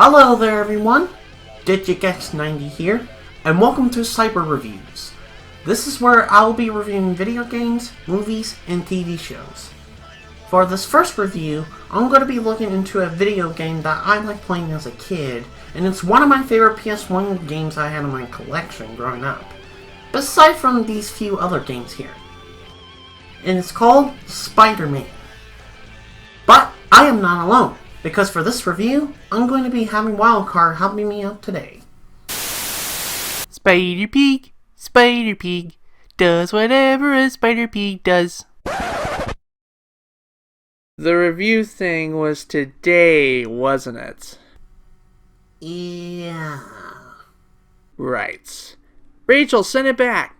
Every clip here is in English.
Hello there everyone, DigiGex90 here, and welcome to Cyber Reviews. This is where I will be reviewing video games, movies, and TV shows. For this first review, I'm going to be looking into a video game that I liked playing as a kid, and it's one of my favorite PS1 games I had in my collection growing up, aside from these few other games here. And it's called Spider-Man. But I am not alone, because for this review, I'm going to be having Wildcard helping me out today. Spider-Pig does whatever a Spider-Pig does. The review thing was today, wasn't it? Yeah. Right. Rachel, send it back.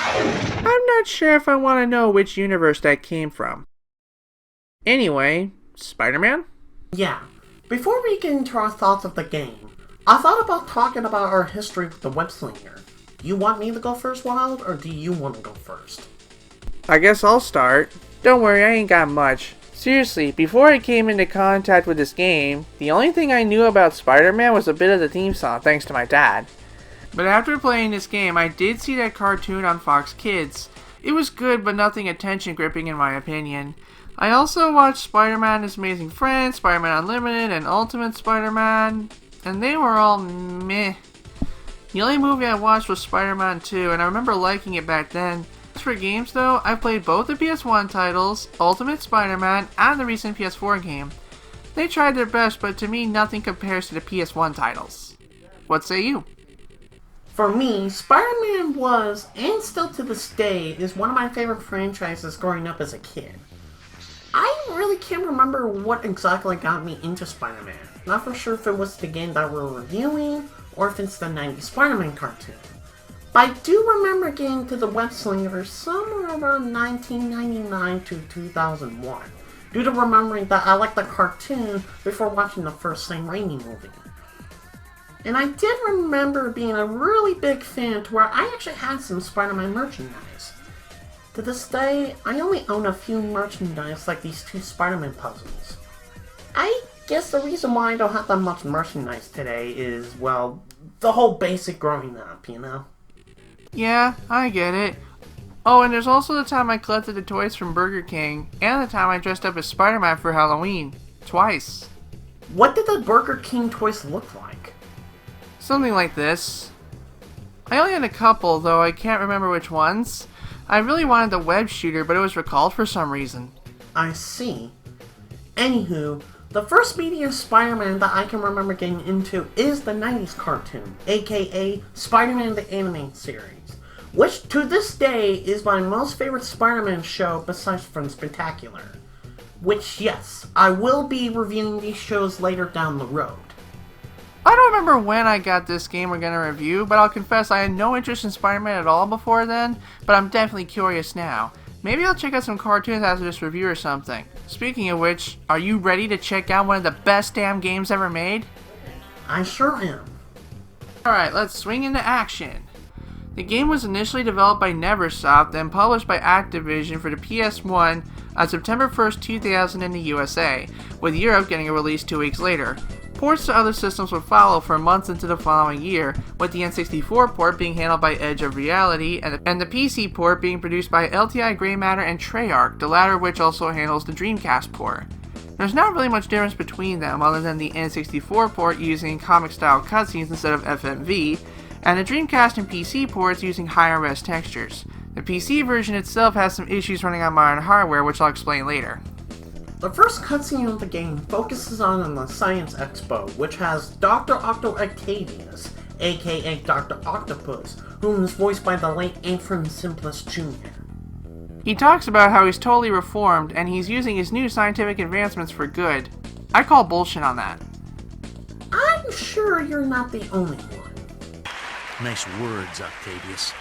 I'm not sure if I want to know which universe that came from. Anyway, Spider-Man? Yeah. Before we get into our thoughts of the game, I thought about talking about our history with the web slinger. You want me to go first, Wild, or do you want to go first? I guess I'll start. Don't worry, I ain't got much. Seriously, before I came into contact with this game, the only thing I knew about Spider-Man was a bit of the theme song, thanks to my dad. But after playing this game, I did see that cartoon on Fox Kids. It was good, but nothing attention-gripping in my opinion. I also watched Spider-Man and His Amazing Friends, Spider-Man Unlimited, and Ultimate Spider-Man, and they were all meh. The only movie I watched was Spider-Man 2, and I remember liking it back then. As for games though, I've played both the PS1 titles, Ultimate Spider-Man, and the recent PS4 game. They tried their best, but to me nothing compares to the PS1 titles. What say you? For me, Spider-Man was, and still to this day, is one of my favorite franchises growing up as a kid. I really can't remember what exactly got me into Spider-Man. Not for sure if it was the game that we're reviewing, or if it's the 90s Spider-Man cartoon. But I do remember getting to the web slinger somewhere around 1999 to 2001, due to remembering that I liked the cartoon before watching the first Sam Raimi movie. And I did remember being a really big fan to where I actually had some Spider-Man merchandise. To this day, I only own a few merchandise like these two Spider-Man puzzles. I guess the reason why I don't have that much merchandise today is, well, the whole basic growing up, you know? Yeah, I get it. Oh, and there's also the time I collected the toys from Burger King, and the time I dressed up as Spider-Man for Halloween. Twice. What did the Burger King toys look like? Something like this. I only had a couple, though I can't remember which ones. I really wanted the web shooter, but it was recalled for some reason. I see. Anywho, the first media Spider-Man that I can remember getting into is the 90s cartoon, aka Spider-Man the Animated Series, which to this day is my most favorite Spider-Man show besides from Spectacular. Which, yes, I will be reviewing these shows later down the road. I don't remember when I got this game we're going to review, but I'll confess I had no interest in Spider-Man at all before then, but I'm definitely curious now. Maybe I'll check out some cartoons after this review or something. Speaking of which, are you ready to check out one of the best damn games ever made? I sure am. Alright, let's swing into action. The game was initially developed by Neversoft and published by Activision for the PS1 on September 1st, 2000 in the USA, with Europe getting a release 2 weeks later. Ports to other systems would follow for months into the following year, with the N64 port being handled by Edge of Reality and the PC port being produced by LTI Grey Matter and Treyarch, the latter of which also handles the Dreamcast port. There's not really much difference between them other than the N64 port using comic-style cutscenes instead of FMV, and the Dreamcast and PC ports using higher res textures. The PC version itself has some issues running on modern hardware, which I'll explain later. The first cutscene of the game focuses on the Science Expo, which has Dr. Octo Octavius, aka Dr. Octopus, whom is voiced by the late Ephraim Simplest Jr. He talks about how he's totally reformed and he's using his new scientific advancements for good. I call bullshit on that. I'm sure you're not the only one. Nice words, Octavius.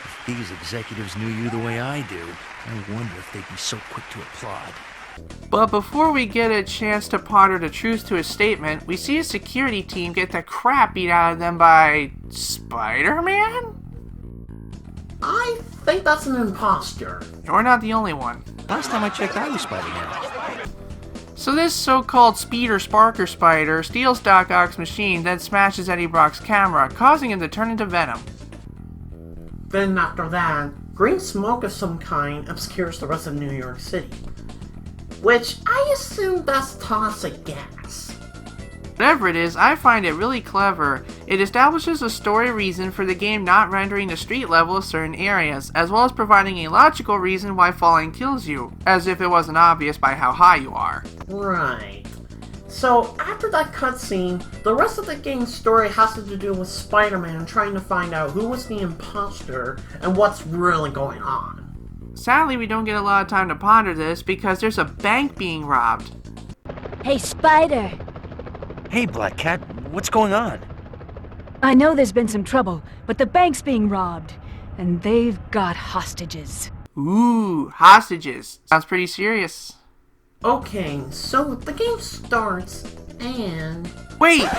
If these executives knew you the way I do, I wonder if they'd be so quick to applaud. But before we get a chance to ponder the truth to his statement, we see a security team get the crap beat out of them by Spider-Man? I think that's an imposture. You're not the only one. Last time I checked, I was Spider-Man. So this so-called Speeder Sparker Spider steals Doc Ock's machine, then smashes Eddie Brock's camera, causing him to turn into Venom. Then after that, green smoke of some kind obscures the rest of New York City. Which I assume that's toxic gas. Whatever it is, I find it really clever. It establishes a story reason for the game not rendering the street level of certain areas, as well as providing a logical reason why falling kills you, as if it wasn't obvious by how high you are. Right. So after that cutscene, the rest of the game's story has to do with Spider-Man trying to find out who was the imposter and what's really going on. Sadly, we don't get a lot of time to ponder this because there's a bank being robbed. Hey, Spider! Hey, Black Cat, what's going on? I know there's been some trouble, but the bank's being robbed, and they've got hostages. Ooh, hostages. Sounds pretty serious. Okay, so the game starts, and... Wait!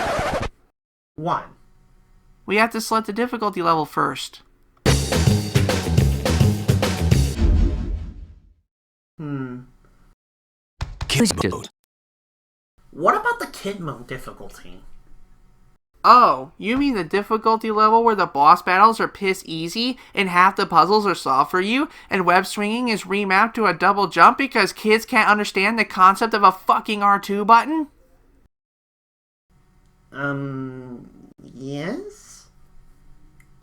What? We have to select the difficulty level first. Kid mode. What about the kid mode difficulty? Oh, you mean the difficulty level where the boss battles are piss easy and half the puzzles are solved for you and web swinging is remapped to a double jump because kids can't understand the concept of a fucking R2 button? Yes?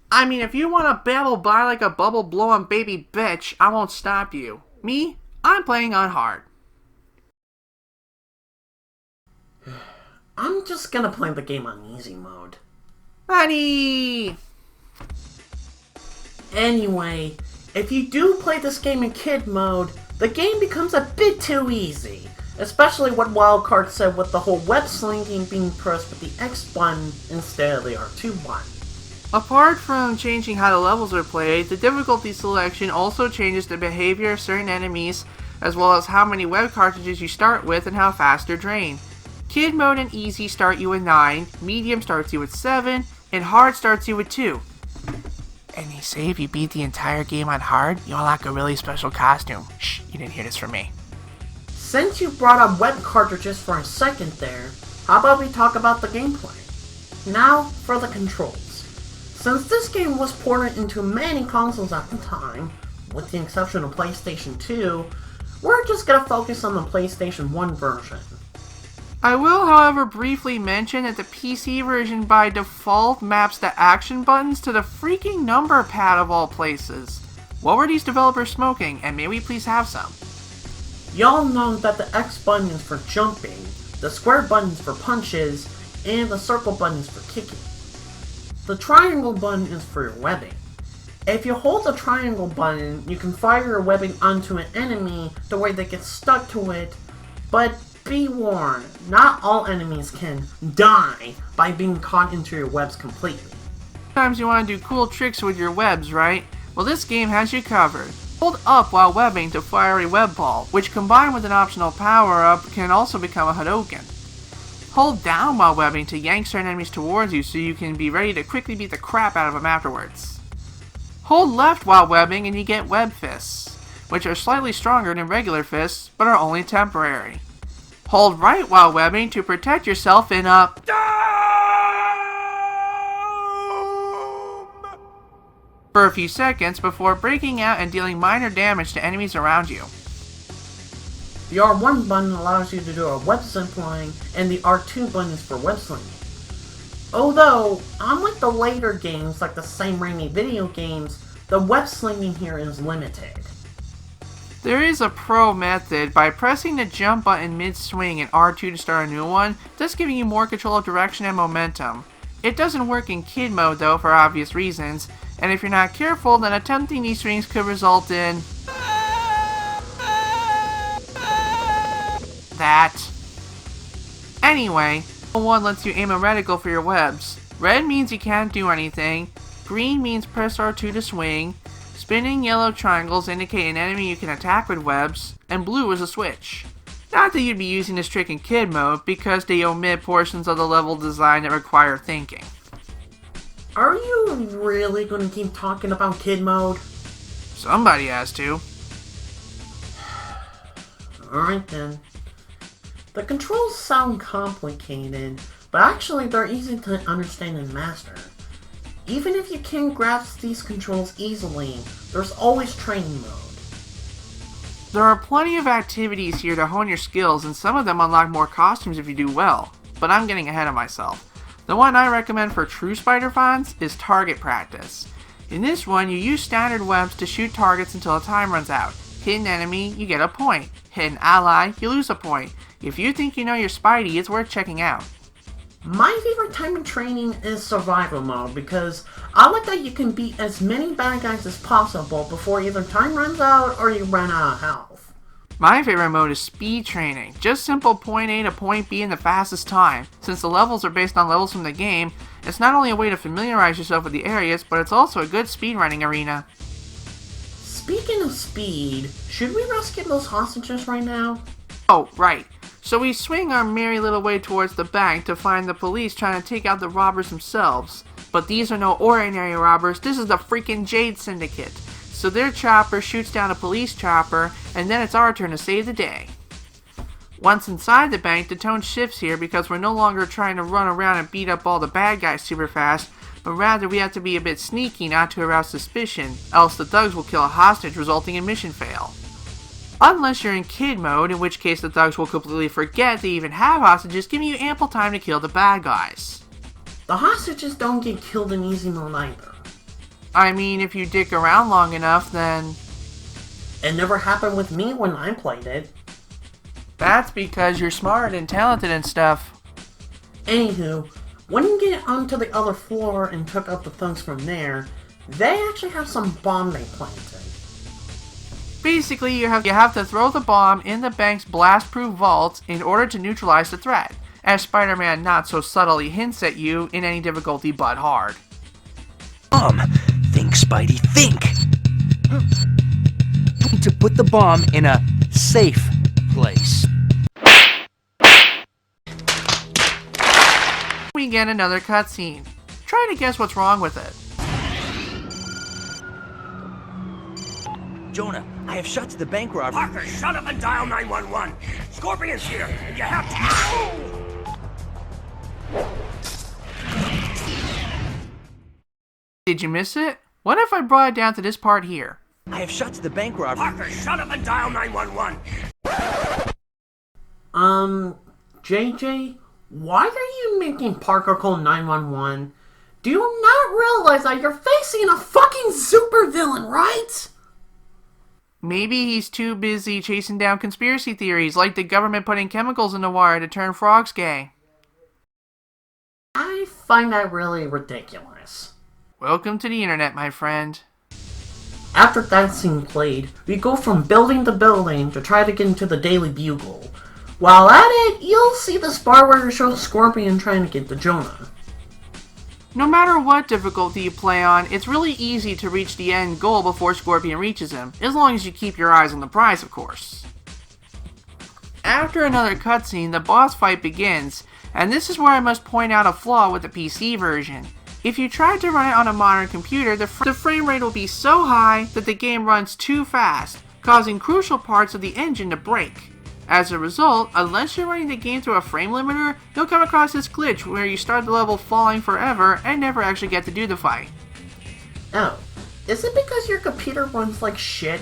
I mean, if you want to babble by like a bubble blowing baby bitch, I won't stop you. Me? I'm playing on hard. I'm just gonna play the game on easy mode. Honey! Anyway, if you do play this game in kid mode, the game becomes a bit too easy. Especially what Wildcard said with the whole web slinging being pressed with the X button instead of the R2 button. Apart from changing how the levels are played, the difficulty selection also changes the behavior of certain enemies, as well as how many web cartridges you start with and how fast they're drained. Kid mode and easy start you with 9, medium starts you with 7, and hard starts you with 2. And they say if you beat the entire game on hard, you'll unlock a really special costume. Shh, you didn't hear this from me. Since you brought up web cartridges for a second there, how about we talk about the gameplay? Now for the controls. Since this game was ported into many consoles at the time, with the exception of PlayStation 2, we're just gonna focus on the PlayStation 1 version. I will, however, briefly mention that the PC version by default maps the action buttons to the freaking number pad of all places. What were these developers smoking, and may we please have some? Y'all know that the X button is for jumping, the square button is for punches, and the circle button is for kicking. The triangle button is for your webbing. If you hold the triangle button, you can fire your webbing onto an enemy the way they get stuck to it, but be warned, not all enemies can die by being caught into your webs completely. Sometimes you want to do cool tricks with your webs, right? Well, this game has you covered. Hold up while webbing to fire a web ball, which combined with an optional power-up can also become a Hadouken. Hold down while webbing to yank certain enemies towards you so you can be ready to quickly beat the crap out of them afterwards. Hold left while webbing and you get web fists, which are slightly stronger than regular fists, but are only temporary. Hold right while webbing to protect yourself in a for a few seconds before breaking out and dealing minor damage to enemies around you. The R1 button allows you to do a web zipline, and the R2 button is for web slinging. Although, unlike the later games like the Sam Raimi video games, the web slinging here is limited. There is a pro method by pressing the jump button mid-swing and R2 to start a new one, thus giving you more control of direction and momentum. It doesn't work in kid mode though for obvious reasons, and if you're not careful then attempting these swings could result in that. Anyway, 1 lets you aim a reticle for your webs. Red means you can't do anything, green means press R2 to swing, spinning yellow triangles indicate an enemy you can attack with webs, and blue is a switch. Not that you'd be using this trick in kid mode, because they omit portions of the level design that require thinking. Are you really going to keep talking about kid mode? Somebody has to. Alright then. The controls sound complicated, but actually they're easy to understand and master. Even if you can't grasp these controls easily, there's always training mode. There are plenty of activities here to hone your skills, and some of them unlock more costumes if you do well, but I'm getting ahead of myself. The one I recommend for true spider fans is target practice. In this one, you use standard webs to shoot targets until the time runs out. Hit an enemy, you get a point. Hit an ally, you lose a point. If you think you know your Spidey, it's worth checking out. My favorite type of training is survival mode because I like that you can beat as many bad guys as possible before either time runs out or you run out of health. My favorite mode is speed training. Just simple point A to point B in the fastest time. Since the levels are based on levels from the game, it's not only a way to familiarize yourself with the areas, but it's also a good speedrunning arena. Speaking of speed, should we rescue those hostages right now? Oh, right. So we swing our merry little way towards the bank to find the police trying to take out the robbers themselves. But these are no ordinary robbers, this is the freaking Jade Syndicate. So their chopper shoots down a police chopper, and then it's our turn to save the day. Once inside the bank, the tone shifts here because we're no longer trying to run around and beat up all the bad guys super fast, but rather we have to be a bit sneaky not to arouse suspicion, else the thugs will kill a hostage resulting in mission fail. Unless you're in kid mode, in which case the thugs will completely forget they even have hostages, giving you ample time to kill the bad guys. The hostages don't get killed in easy mode either. I mean, if you dick around long enough, then... It never happened with me when I played it. That's because you're smart and talented and stuff. Anywho, when you get onto the other floor and took out the thugs from there, they actually have some bomb they planted. Basically, you have to throw the bomb in the bank's blast-proof vault in order to neutralize the threat, as Spider-Man not so subtly hints at you in any difficulty but hard. Think, Spidey, think! You need to put the bomb in a safe place. We get another cutscene. Try to guess what's wrong with it. Jonah, I have shot to the bank robber. Parker, shut up and dial 911. Scorpion's here, and you have to... Did you miss it? What if I brought it down to this part here? I have shot to the bank robber. Parker, shut up and dial 911. JJ, why are you making Parker call 911? Do you not realize that you're facing a fucking supervillain, right? Maybe he's too busy chasing down conspiracy theories, like the government putting chemicals in the water to turn frogs gay. I find that really ridiculous. Welcome to the internet, my friend. After that scene played, we go from building to building to try to get into the Daily Bugle. While at it, you'll see the spot where it shows Scorpion trying to get to Jonah. No matter what difficulty you play on, it's really easy to reach the end goal before Scorpion reaches him, as long as you keep your eyes on the prize, of course. After another cutscene, the boss fight begins, and this is where I must point out a flaw with the PC version. If you try to run it on a modern computer, the frame rate will be so high that the game runs too fast, causing crucial parts of the engine to break. As a result, unless you're running the game through a frame limiter, you'll come across this glitch where you start the level falling forever and never actually get to do the fight. Oh, is it because your computer runs like shit?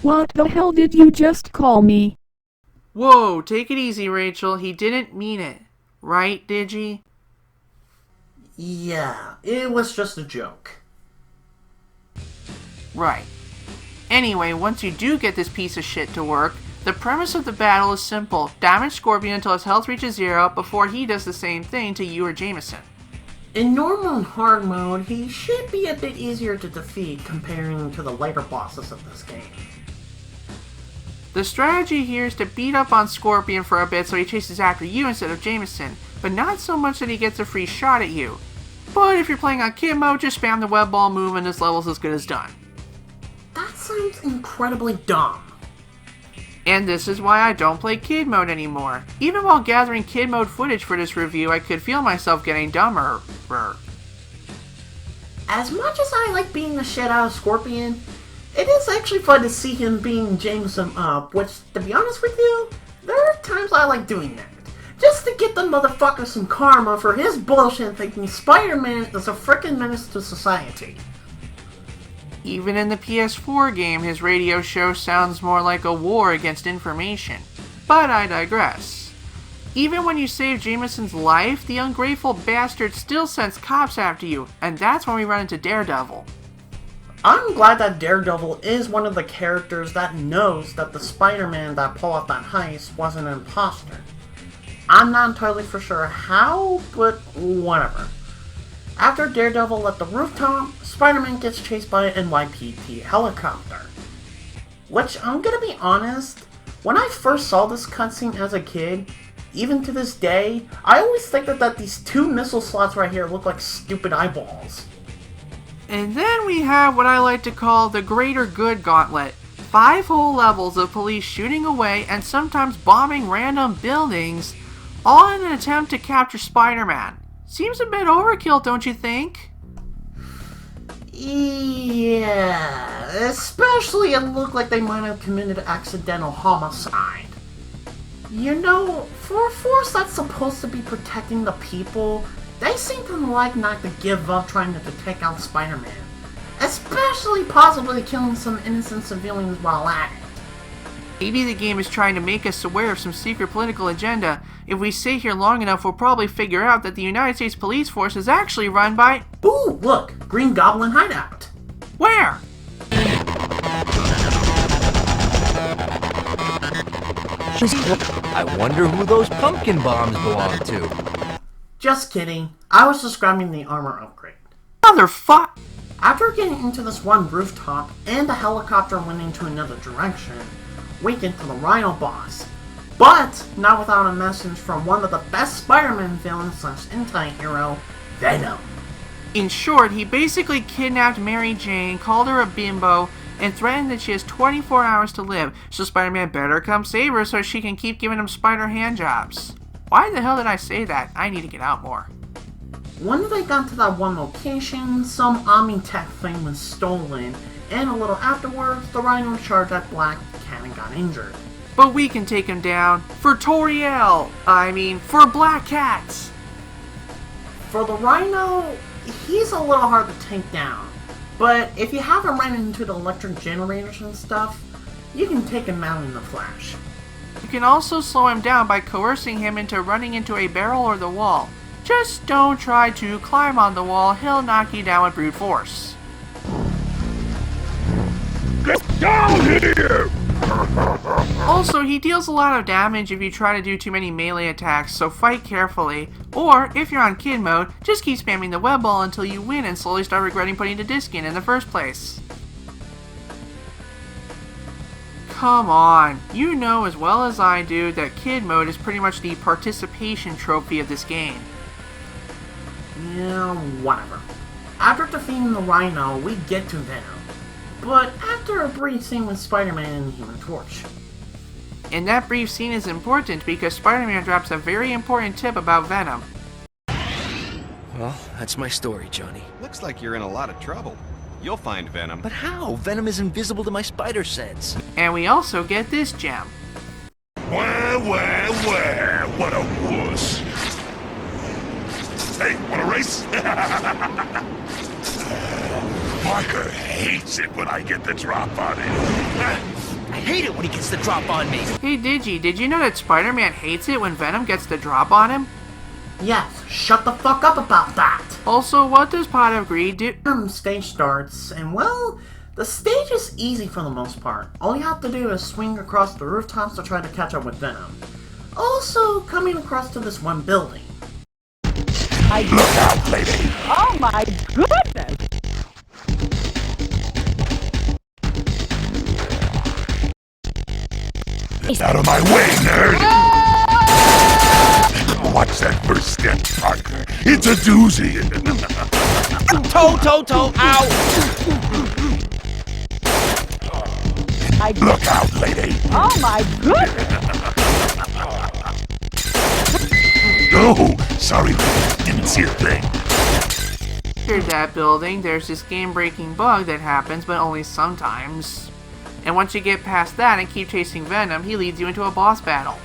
What the hell did you just call me? Whoa, take it easy, Rachel. He didn't mean it. Right, Digi? Yeah, it was just a joke. Right. Anyway, once you do get this piece of shit to work, the premise of the battle is simple. Damage Scorpion until his health reaches 0 before he does the same thing to you or Jameson. In normal and hard mode, he should be a bit easier to defeat comparing to the lighter bosses of this game. The strategy here is to beat up on Scorpion for a bit so he chases after you instead of Jameson, but not so much that he gets a free shot at you. But if you're playing on kid mode, just spam the web ball move and this level's as good as done. That sounds incredibly dumb. And this is why I don't play kid mode anymore. Even while gathering kid mode footage for this review, I could feel myself getting dumber. As much as I like beating the shit out of Scorpion, it is actually fun to see him beating Jameson up, which, to be honest with you, there are sometimes I like doing that. Just to get the motherfucker some karma for his bullshit thinking Spider-Man is a frickin' menace to society. Even in the PS4 game, his radio show sounds more like a war against information. But I digress. Even when you save Jameson's life, the ungrateful bastard still sends cops after you, and that's when we run into Daredevil. I'm glad that Daredevil is one of the characters that knows that the Spider-Man that pulled off that heist was an imposter. I'm not entirely for sure how, but whatever. After Daredevil left the rooftop, Spider-Man gets chased by an NYPD helicopter. Which, I'm gonna be honest, when I first saw this cutscene as a kid, even to this day, I always think that these two missile slots right here look like stupid eyeballs. And then we have what I like to call the Greater Good Gauntlet. 5 whole levels of police shooting away and sometimes bombing random buildings, all in an attempt to capture Spider-Man. Seems a bit overkill, don't you think? Yeah, especially it looked like they might have committed accidental homicide. You know, for a force that's supposed to be protecting the people, they seem to like not to give up trying to take out Spider-Man. Especially possibly killing some innocent civilians while at it. Maybe the game is trying to make us aware of some secret political agenda. If we stay here long enough, we'll probably figure out that the United States police force is actually run by... Ooh, look! Green Goblin hideout! Where? I wonder who those pumpkin bombs belong to. Just kidding. I was describing the armor upgrade. Motherfuck! After getting into this one rooftop and the helicopter went into another direction, we get to the Rhino boss. But not without a message from one of the best Spider-Man villains / anti-hero, Venom. In short, he basically kidnapped Mary Jane, called her a bimbo, and threatened that she has 24 hours to live, so Spider-Man better come save her so she can keep giving him spider handjobs. Why the hell did I say that? I need to get out more. When they got to that one location, some Omni-Tech thing was stolen, and a little afterwards, the Rhino charged at Black Cat and got injured. But we can take him down for Toriel. For Black Cats. For the Rhino, he's a little hard to take down. But if you haven't ran into the electric generators and stuff, you can take him out in the flash. You can also slow him down by coercing him into running into a barrel or the wall. Just don't try to climb on the wall, he'll knock you down with brute force. Get down here! Also, he deals a lot of damage if you try to do too many melee attacks, so fight carefully. Or, if you're on kid mode, just keep spamming the web ball until you win and slowly start regretting putting the disc in the first place. Come on, you know as well as I do that kid mode is pretty much the participation trophy of this game. Yeah, whatever. After defeating the Rhino, we get to Venom. But after a brief scene with Spider-Man and Human Torch. And that brief scene is important because Spider-Man drops a very important tip about Venom. Well, that's my story, Johnny. Looks like you're in a lot of trouble. You'll find Venom. But how? Venom is invisible to my spider sense. And we also get this gem. Where, what a wuss. Hey, wanna race? Parker hates it when I get the drop on him. I hate it when he gets the drop on me. Hey Digi, did you know that Spider-Man hates it when Venom gets the drop on him? Yes, shut the fuck up about that! Also, what does Pot of Greed do? Stage starts, and well, the stage is easy for the most part. All you have to do is swing across the rooftops to try to catch up with Venom. Also, coming across to this one building. Look out, lady! Oh my goodness! Out of my way, nerd! Watch that first step, Parker. It's a doozy. Toe, ow! Look out, lady! Oh my goodness! Oh, sorry, didn't see a thing. Here's that building. There's this game-breaking bug that happens, but only sometimes. And once you get past that and keep chasing Venom, he leads you into a boss battle.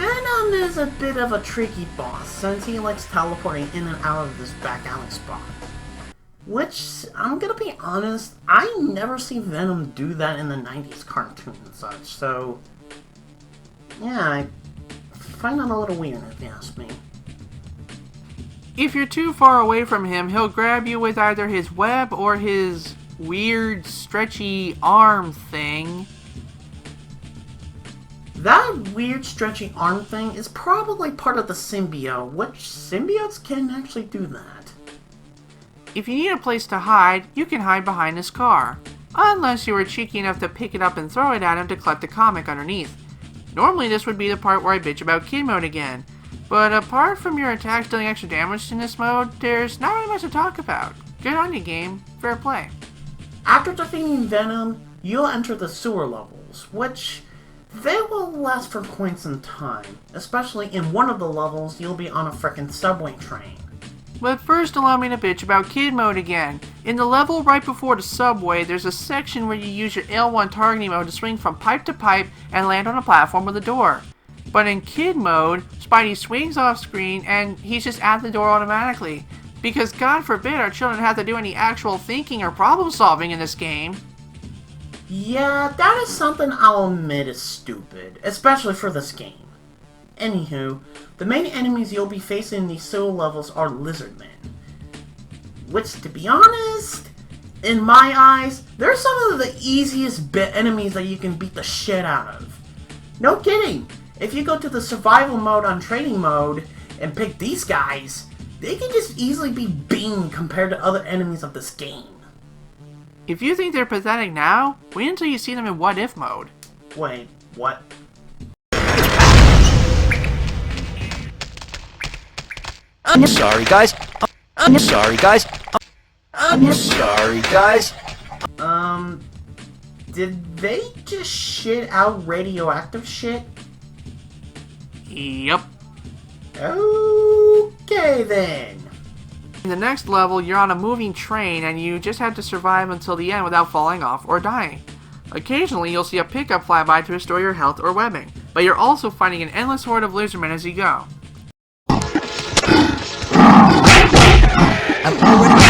Venom is a bit of a tricky boss since he likes teleporting in and out of this back alley spot. Which, I'm gonna be honest, I never see Venom do that in the 90s cartoon and such, so... yeah, I find that a little weird if you ask me. If you're too far away from him, he'll grab you with either his web or his weird, stretchy arm thing. That weird, stretchy arm thing is probably part of the symbiote, which symbiotes can actually do that. If you need a place to hide, you can hide behind his car. Unless you were cheeky enough to pick it up and throw it at him to collect the comic underneath. Normally this would be the part where I bitch about kid mode again. But apart from your attacks dealing extra damage in this mode, there's not really much to talk about. Good on you, game. Fair play. After defeating Venom, you'll enter the sewer levels, which they will last for quite some time. Especially in one of the levels, you'll be on a frickin' subway train. But first allow me to bitch about kid mode again. In the level right before the subway, there's a section where you use your L1 targeting mode to swing from pipe to pipe and land on a platform with a door. But in kid mode, Spidey swings off screen and he's just at the door automatically. Because God forbid our children have to do any actual thinking or problem solving in this game. Yeah, that is something I'll admit is stupid, especially for this game. Anywho, the main enemies you'll be facing in these sewer levels are lizard men. Which, to be honest, in my eyes, they're some of the easiest enemies that you can beat the shit out of. No kidding! If you go to the survival mode on training mode and pick these guys, they can just easily be beaten compared to other enemies of this game. If you think they're pathetic now, wait until you see them in what if mode. Wait, what? I'm sorry, guys. I'm sorry, guys. I'm sorry, guys. Did they just shit out radioactive shit? Yep. Okay then. In the next level, you're on a moving train and you just have to survive until the end without falling off or dying. Occasionally, you'll see a pickup fly by to restore your health or webbing, but you're also fighting an endless horde of lizardmen as you go. I'm already...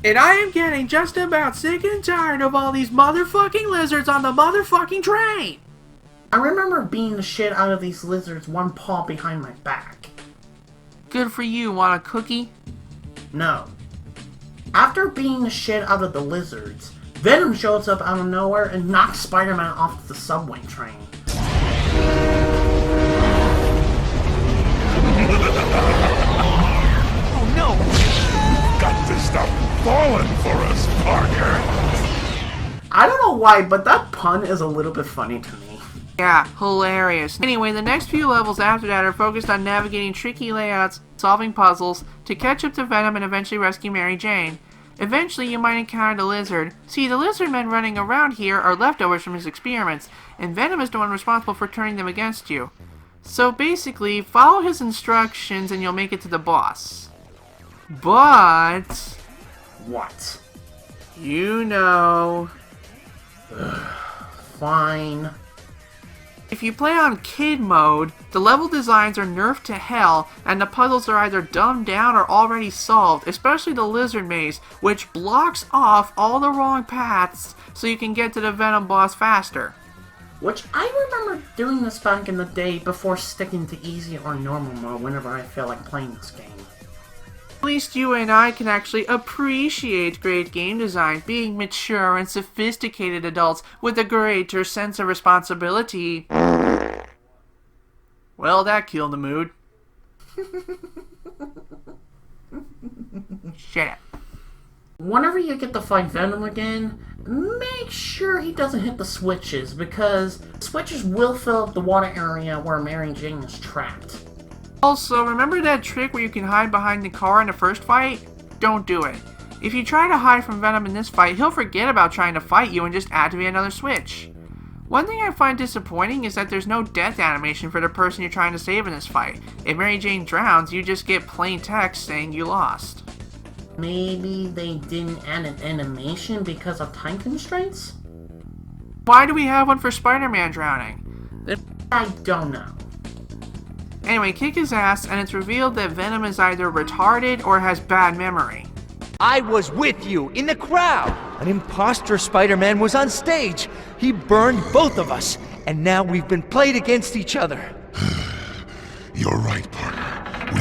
And I am getting just about sick and tired of all these motherfucking lizards on the motherfucking train! I remember beating the shit out of these lizards one paw behind my back. Good for you, want a cookie? No. After beating the shit out of the lizards, Venom shows up out of nowhere and knocks Spider-Man off the subway train. Oh no! Got to stop falling for us, Parker! I don't know why, but that pun is a little bit funny to me. Yeah, hilarious. Anyway, the next few levels after that are focused on navigating tricky layouts, solving puzzles, to catch up to Venom and eventually rescue Mary Jane. Eventually, you might encounter the lizard. See, the lizard men running around here are leftovers from his experiments, and Venom is the one responsible for turning them against you. So basically, follow his instructions and you'll make it to the boss. But... What? you know... Fine. If you play on kid mode, the level designs are nerfed to hell, and the puzzles are either dumbed down or already solved, especially the lizard maze, which blocks off all the wrong paths so you can get to the Venom boss faster. Which I remember doing this back in the day before sticking to easy or normal mode whenever I feel like playing this game. At least you and I can actually appreciate great game design, being mature and sophisticated adults with a greater sense of responsibility. Well, that killed the mood. Shut up. Whenever you get to fight Venom again, make sure he doesn't hit the switches, because switches will fill up the water area where Mary Jane is trapped. Also, remember that trick where you can hide behind the car in the first fight? Don't do it. If you try to hide from Venom in this fight, he'll forget about trying to fight you and just activate another switch. One thing I find disappointing is that there's no death animation for the person you're trying to save in this fight. If Mary Jane drowns, you just get plain text saying you lost. Maybe they didn't add an animation because of time constraints? Why do we have one for Spider-Man drowning? I don't know. Anyway, kick his ass, and it's revealed that Venom is either retarded or has bad memory. I was with you, in the crowd. An imposter Spider-Man was on stage. He burned both of us, and now we've been played against each other. You're right, Parker.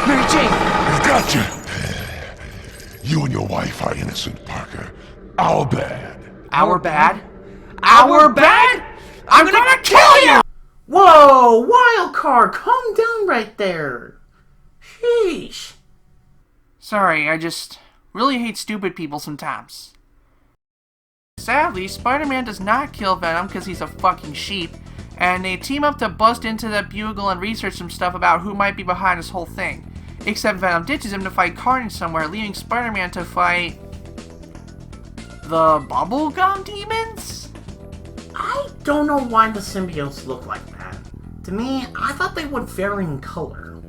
Mary Jane! We got you! You and your wife are innocent, Parker. Our bad. Our bad? Our bad? I'm gonna kill you! Whoa, wild card, calm down right there. Sheesh. Sorry, I just really hate stupid people sometimes. Sadly, Spider-Man does not kill Venom because he's a fucking sheep, and they team up to bust into the Bugle and research some stuff about who might be behind this whole thing. Except Venom ditches him to fight Carnage somewhere, leaving Spider-Man to fight the bubblegum demons? I don't know why the symbiotes look like that. To me, I thought they would vary in color.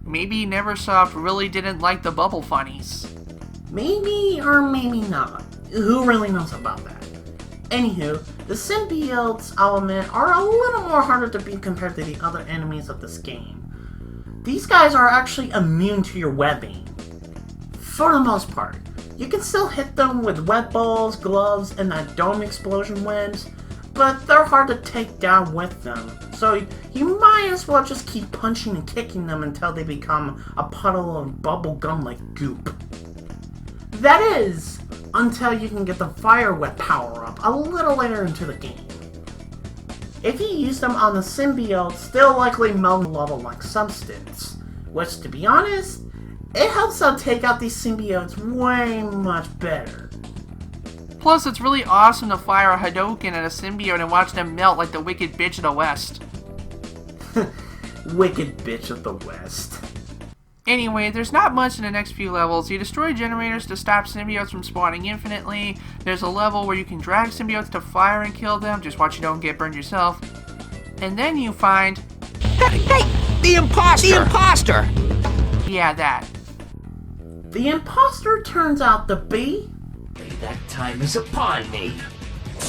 Maybe Neversoft really didn't like the bubble funnies. Maybe or maybe not. Who really knows about that? Anywho, the symbiotes element are a little more harder to beat compared to the other enemies of this game. These guys are actually immune to your webbing. For the most part. You can still hit them with web balls, gloves, and that dome explosion webs, but they're hard to take down with them, so you might as well just keep punching and kicking them until they become a puddle of bubblegum-like goop. That is, until you can get the fire web power-up a little later into the game. If you use them on the symbiotes, they'll likely melt lava-like substance, which, to be honest, it helps them take out these symbiotes way much better. Plus, it's really awesome to fire a Hadouken at a symbiote and watch them melt like the Wicked Bitch of the West. Wicked Bitch of the West. Anyway, there's not much in the next few levels. You destroy generators to stop symbiotes from spawning infinitely. There's a level where you can drag symbiotes to fire and kill them. Just watch you don't get burned yourself. And then you find... Hey! The imposter! The imposter! Yeah, that. The imposter turns out to be... That time is upon me. At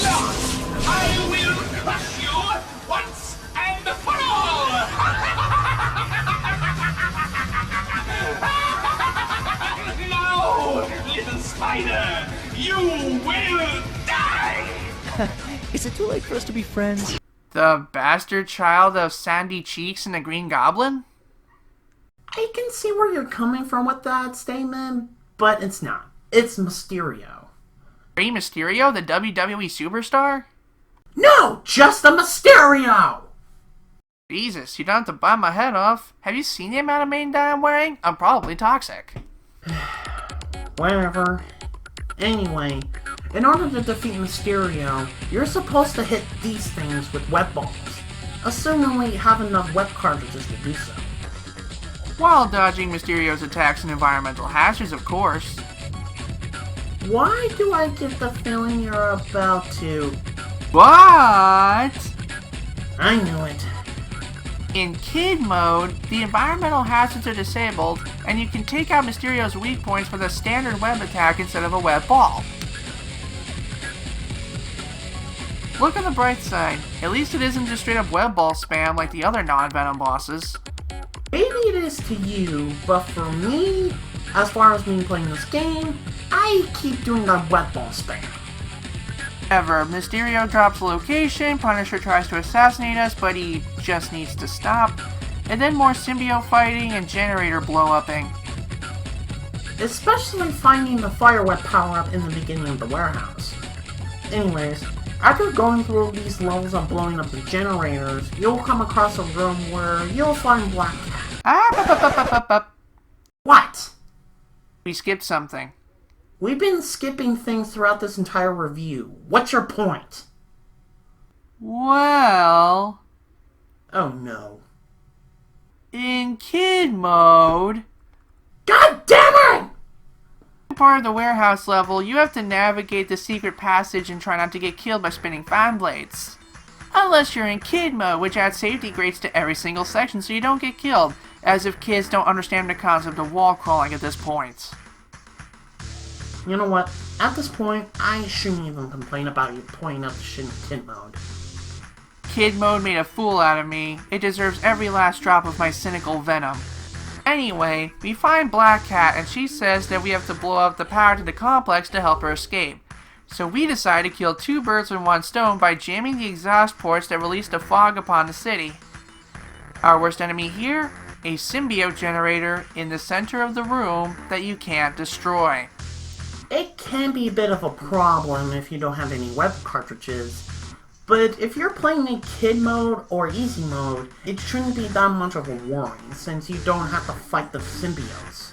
last, I will crush you once and for all! No, little spider, you will die! Is it too late for us to be friends? The bastard child of Sandy Cheeks and the Green Goblin? I can see where you're coming from with that statement, but it's not. It's Mysterio. Rey Mysterio, the WWE superstar? No, just a Mysterio! Jesus, you don't have to bite my head off. Have you seen the amount of main dye I'm wearing? I'm probably toxic. Whatever. Anyway, in order to defeat Mysterio, you're supposed to hit these things with web balls. Assuming you have enough web cartridges to do so. While dodging Mysterio's attacks and environmental hazards, of course. Why do I get the feeling you're about to... What? I knew it. In Kid Mode, the environmental hazards are disabled, and you can take out Mysterio's weak points with a standard web attack instead of a web ball. Look on the bright side. At least it isn't just straight up web ball spam like the other non-Venom bosses. Maybe it is to you, but for me, as far as me playing this game, I keep doing the web ball spam. However, Mysterio drops a location, Punisher tries to assassinate us, but he just needs to stop, and then more symbiote fighting and generator blow-upping. Especially finding the fire web power-up in the beginning of the warehouse. Anyways, after going through these levels of blowing up the generators, you'll come across a room where you'll find Black Cat. What? We skipped something. We've been skipping things throughout this entire review. What's your point? Well... Oh no. In Kid Mode... God damn part of the warehouse level, you have to navigate the secret passage and try not to get killed by spinning fan blades. Unless you're in kid mode, which adds safety grates to every single section so you don't get killed, as if kids don't understand the concept of wall crawling at this point. You know what? At this point, I shouldn't even complain about you pointing out the shit in kid mode. Kid mode made a fool out of me. It deserves every last drop of my cynical venom. Anyway, we find Black Cat and she says that we have to blow up the power to the complex to help her escape. So we decide to kill two birds with one stone by jamming the exhaust ports that release the fog upon the city. Our worst enemy here? A symbiote generator in the center of the room that you can't destroy. It can be a bit of a problem if you don't have any web cartridges, but if you're playing in kid mode or easy mode, it shouldn't be that much of a worry since you don't have to fight the symbiotes.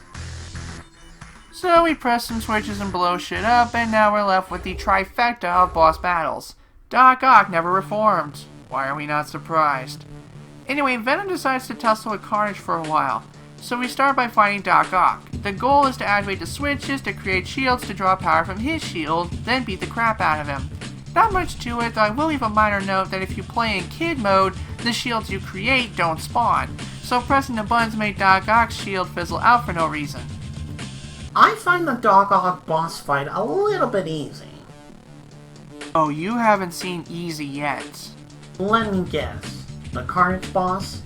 So we press some switches and blow shit up, and now we're left with the trifecta of boss battles. Doc Ock never reformed. Why are we not surprised? Anyway, Venom decides to tussle with Carnage for a while. So we start by fighting Doc Ock. The goal is to activate the switches to create shields to draw power from his shield, then beat the crap out of him. Not much to it, though I will leave a minor note that if you play in kid mode, the shields you create don't spawn. So pressing the buttons made Doc Ock's shield fizzle out for no reason. I find the Doc Ock boss fight a little bit easy. Oh, you haven't seen easy yet. Let me guess. The Carnage boss?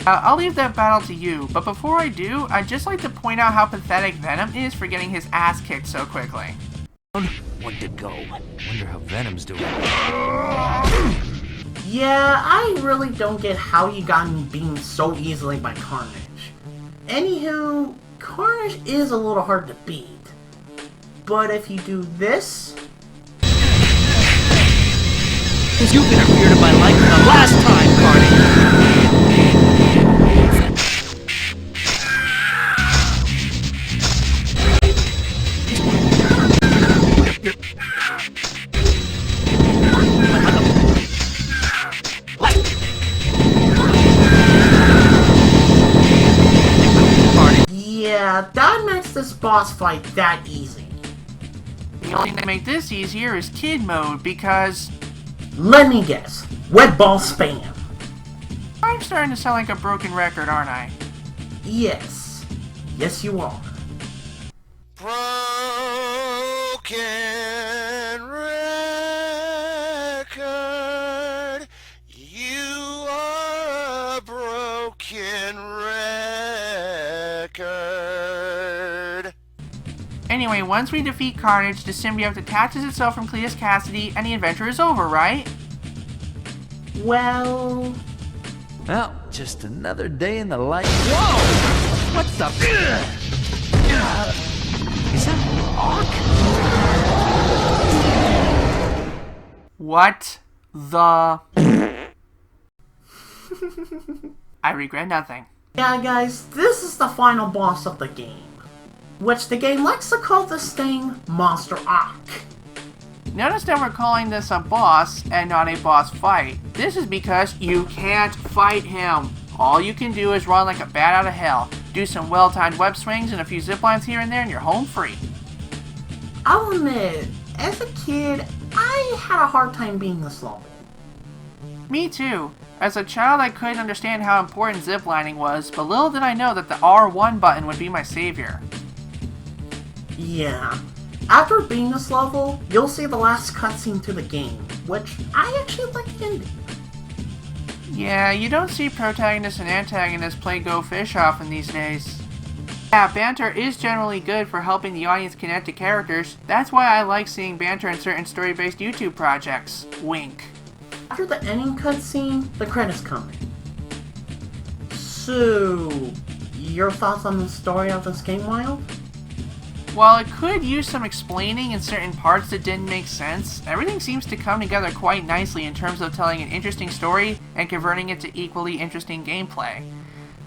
I'll leave that battle to you, but before I do, I'd just like to point out how pathetic Venom is for getting his ass kicked so quickly. One to go. Wonder how Venom's doing. Yeah, I really don't get how you got beaten so easily by Carnage. Anywho, Carnage is a little hard to beat. But if you do this... You've interfered in my life for the last time, Carnage! Yeah, that makes this boss fight that easy. The only thing that makes this easier is kid mode, because... Let me guess. Wet ball spam. I'm starting to sound like a broken record, aren't I? Yes. Yes, you are. Broken record. You are a broken record. Anyway, once we defeat Carnage, the symbiote detaches itself from Cletus Cassidy, and the adventure is over, right? Well... Well, just another day in the life. Whoa! What the? Is that Ock? What the... I regret nothing. Yeah, guys, this is the final boss of the game. Which the game likes to call this thing Monster Ock. Notice that we're calling this a boss and not a boss fight. This is because you can't fight him. All you can do is run like a bat out of hell, do some well-timed web swings and a few zip lines here and there, and you're home free. I'll admit, as a kid, I had a hard time being this level. Me too. As a child, I couldn't understand how important ziplining was, but little did I know that the R1 button would be my savior. Yeah. After beating this level, you'll see the last cutscene to the game, which I actually like the ending. Yeah, you don't see protagonists and antagonists play Go Fish often these days. Yeah, banter is generally good for helping the audience connect to characters. That's why I like seeing banter in certain story-based YouTube projects. Wink. After the ending cutscene, the credits come in. So, your thoughts on the story of this game, Wild? While it could use some explaining in certain parts that didn't make sense, everything seems to come together quite nicely in terms of telling an interesting story and converting it to equally interesting gameplay.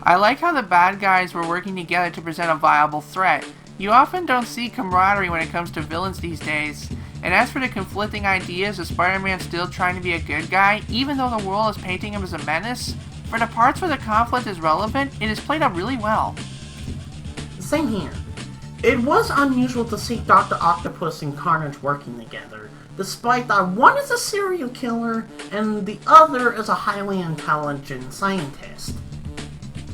I like how the bad guys were working together to present a viable threat. You often don't see camaraderie when it comes to villains these days. And as for the conflicting ideas of Spider-Man still trying to be a good guy, even though the world is painting him as a menace, for the parts where the conflict is relevant, it is played up really well. Same here. It was unusual to see Dr. Octopus and Carnage working together, despite that one is a serial killer and the other is a highly intelligent scientist.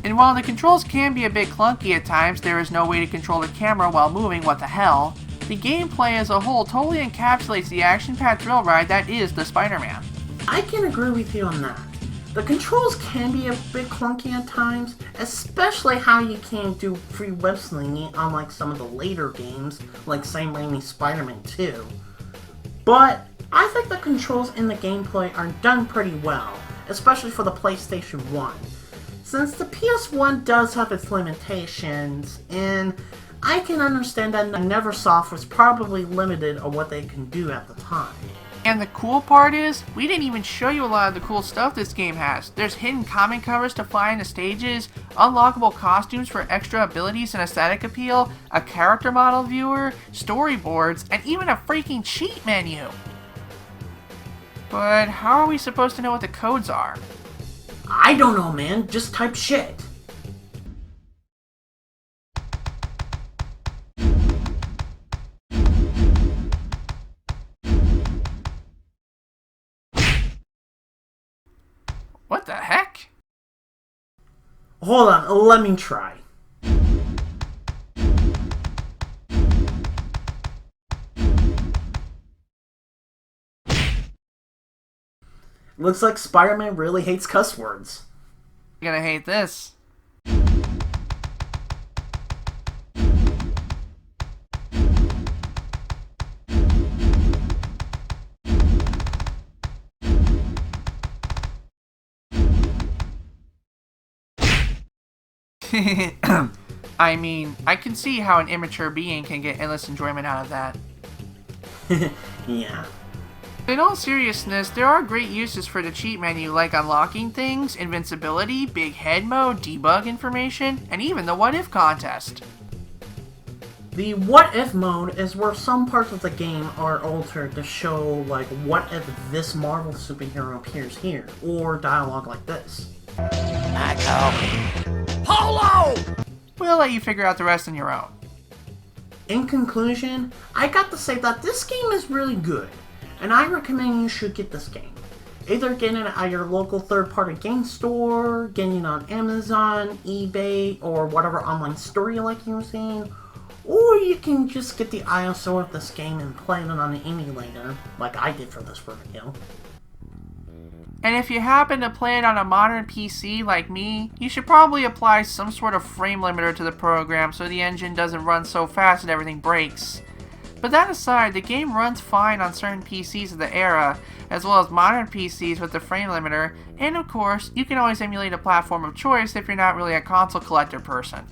And while the controls can be a bit clunky at times, there is no way to control the camera while moving, what the hell, the gameplay as a whole totally encapsulates the action-packed thrill ride that is the Spider-Man. I can agree with you on that. The controls can be a bit clunky at times, especially how you can't do free web slinging unlike some of the later games, like Sam Raimi's Spider-Man 2. But I think the controls in the gameplay are done pretty well, especially for the PlayStation 1. Since the PS1 does have its limitations, and I can understand that Neversoft was probably limited on what they can do at the time. And the cool part is, we didn't even show you a lot of the cool stuff this game has. There's hidden comic covers to fly into stages, unlockable costumes for extra abilities and aesthetic appeal, a character model viewer, storyboards, and even a freaking cheat menu. But how are we supposed to know what the codes are? I don't know, man. Just type shit. What the heck? Hold on, let me try. Looks like Spider-Man really hates cuss words. You're gonna hate this. I mean, I can see how an immature being can get endless enjoyment out of that. Yeah. In all seriousness, there are great uses for the cheat menu, like unlocking things, invincibility, big head mode, debug information, and even the what if contest. The what if mode is where some parts of the game are altered to show, like, what if this Marvel superhero appears here, or dialogue like this. Polo! We'll let you figure out the rest on your own. In conclusion, I got to say that this game is really good, and I recommend you should get this game. Either get it at your local third-party game store, getting it on Amazon, eBay, or whatever online store you like using, or you can just get the ISO of this game and play it on an emulator, like I did for this review. And if you happen to play it on a modern PC like me, you should probably apply some sort of frame limiter to the program so the engine doesn't run so fast that everything breaks. But that aside, the game runs fine on certain PCs of the era, as well as modern PCs with the frame limiter, and of course, you can always emulate a platform of choice if you're not really a console collector person.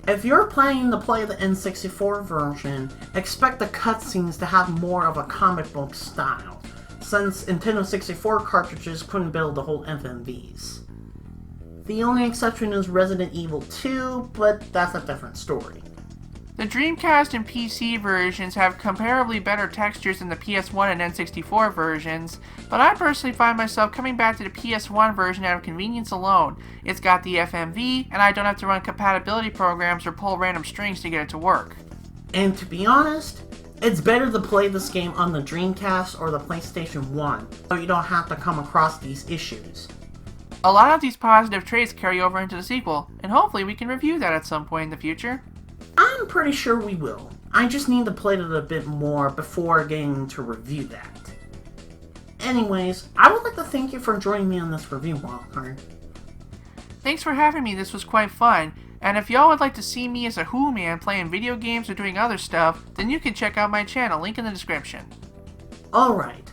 If you're planning to play the N64 version, expect the cutscenes to have more of a comic book style, since Nintendo 64 cartridges couldn't build the whole FMVs. The only exception is Resident Evil 2, but that's a different story. The Dreamcast and PC versions have comparably better textures than the PS1 and N64 versions, but I personally find myself coming back to the PS1 version out of convenience alone. It's got the FMV, and I don't have to run compatibility programs or pull random strings to get it to work. And to be honest, it's better to play this game on the Dreamcast or the PlayStation 1, so you don't have to come across these issues. A lot of these positive traits carry over into the sequel, and hopefully we can review that at some point in the future. I'm pretty sure we will. I just need to play it a bit more before getting to review that. Anyways, I would like to thank you for joining me on this review, Wildcard. Thanks for having me, this was quite fun. And if y'all would like to see me as a Who Man playing video games or doing other stuff, then you can check out my channel, link in the description. Alright,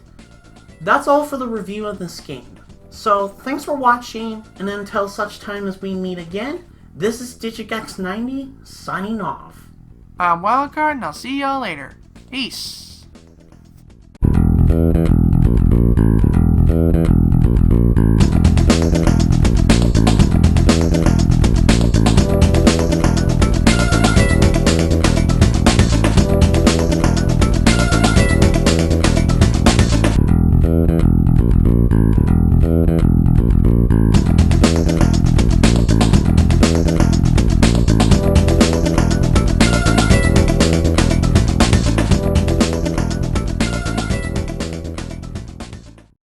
that's all for the review of this game. So, thanks for watching, and until such time as we meet again, this is DigicX90, signing off. I'm Wildcard, and I'll see y'all later. Peace.